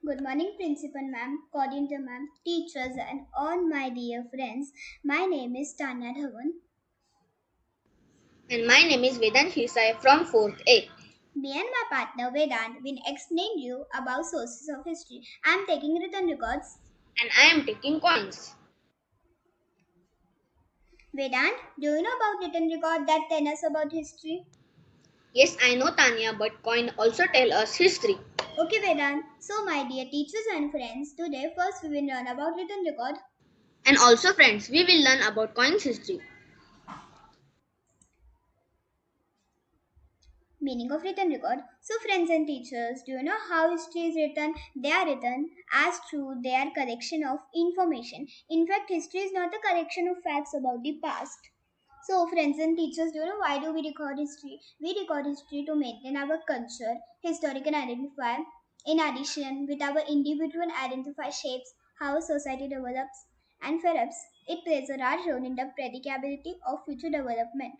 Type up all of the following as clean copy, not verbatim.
Good morning, Principal Ma'am, Coordinator Ma'am, teachers, and all my dear friends. My name is Tanya Dhawan. And my name is Vedanshi Sai from 4th A. Me and my partner Vedant will explain you about sources of history. I am taking written records. And I am taking coins. Vedant, do you know about written record that tell us about history? Yes, I know Tanya, but coin also tell us history. Okay, Vedant. So, my dear teachers and friends, today first we will learn about written record. And also friends, we will learn about coins history. Meaning of written record. So, friends and teachers, do you know how history is written? They are written as true, they are collection of information. In fact, history is not a collection of facts about the past. So, friends and teachers, do you know why do we record history? We record history to maintain our culture, historical identify. In addition, with our individual identify shapes how society develops, and perhaps it plays a large role in the predictability of future development.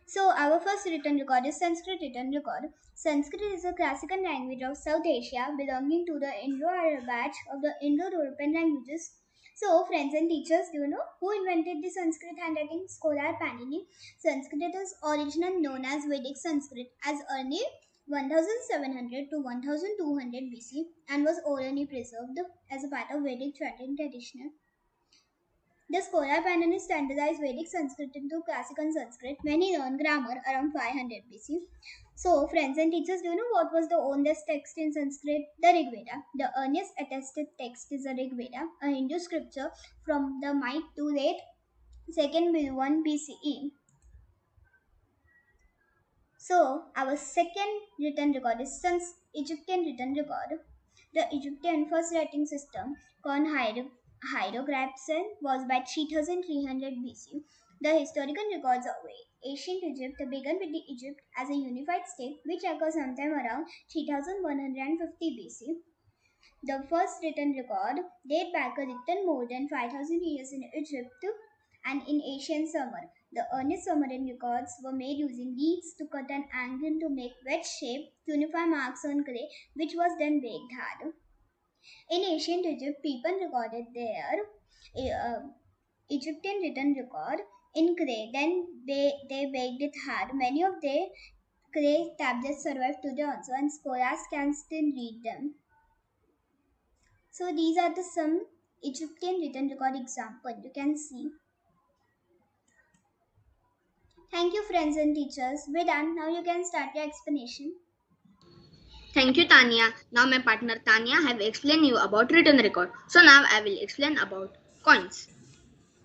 So our first written record is Sanskrit written record. Sanskrit is a classical language of South Asia belonging to the Indo-Arab batch of the Indo-European languages. So friends and teachers, do you know who invented the Sanskrit handwriting? Scholar Panini. Sanskrit is originally known as Vedic Sanskrit as early 1700 to 1200 BC and was orally preserved as a part of Vedic chanting tradition. The scholar finally standardized Vedic Sanskrit into classical Sanskrit when he learned grammar around 500 BC. So, friends and teachers, do you know what was the oldest text in Sanskrit? The Rig Veda. The earliest attested text is the Rig Veda, a Hindu scripture from the mid to late 2nd millennium BCE. So, our second written record is Egyptian written record. The Egyptian first writing system, called hieroglyphs, was by 3300 BC. The historical records of ancient Egypt began with the Egypt as a unified state, which occurred sometime around 3150 BC. The first written record date back a little more than 5000 years in Egypt and in ancient Sumer. The earliest Sumerian records were made using leads to cut an angle to make wedge shape to unify marks on clay, which was then baked hard. In ancient Egypt, people recorded their Egyptian written record in clay. Then they baked it hard. Many of the clay tablets survive today also, and scholars can still read them. So these are the some Egyptian written record example you can see. Thank you friends and teachers. We're done. Now you can start your explanation. Thank you Tanya. Now my partner Tanya have explained you about written record. So now I will explain about coins.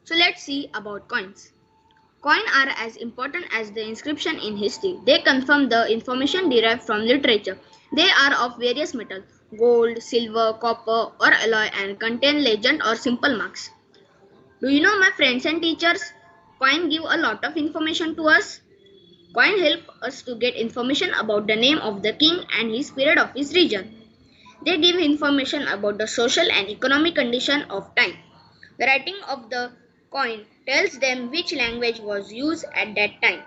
So let's see about coins. Coins are as important as the inscription in history. They confirm the information derived from literature. They are of various metals, gold, silver, copper, or alloy, and contain legend or simple marks. Do you know, my friends and teachers, coin give a lot of information to us. Coin help us to get information about the name of the king and his period of his region. They give information about the social and economic condition of time. The writing of the coin tells them which language was used at that time.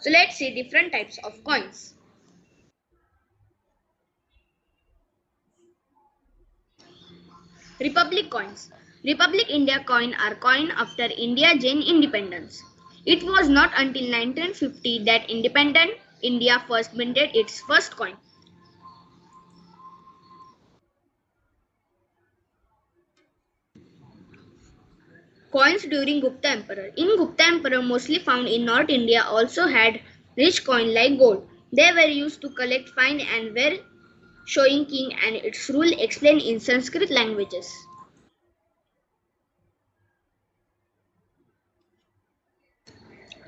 So let's see different types of coins. Republic coins. Republic India coin are coined after India gained independence. It was not until 1950 that independent India first minted its first coin. Coins during Gupta Emperor. In Gupta Emperor, mostly found in North India, also had rich coin like gold. They were used to collect fine and were showing king and its rule explained in Sanskrit languages.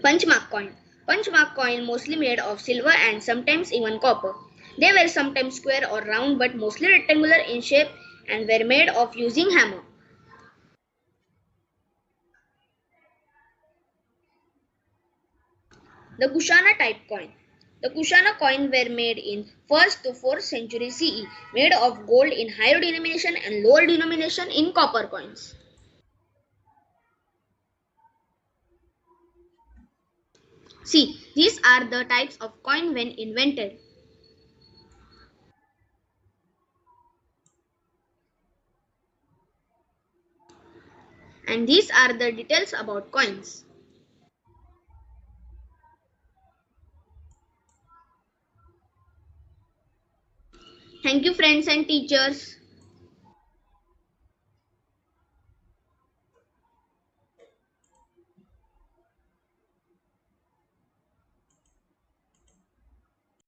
Punchmark coin. Punchmark coin mostly made of silver and sometimes even copper. They were sometimes square or round but mostly rectangular in shape and were made of using hammer. The Kushana type coin. The Kushana coin were made in 1st to 4th century CE, made of gold in higher denomination and lower denomination in copper coins. See, these are the types of coin when invented. And these are the details about coins. Thank you friends and teachers.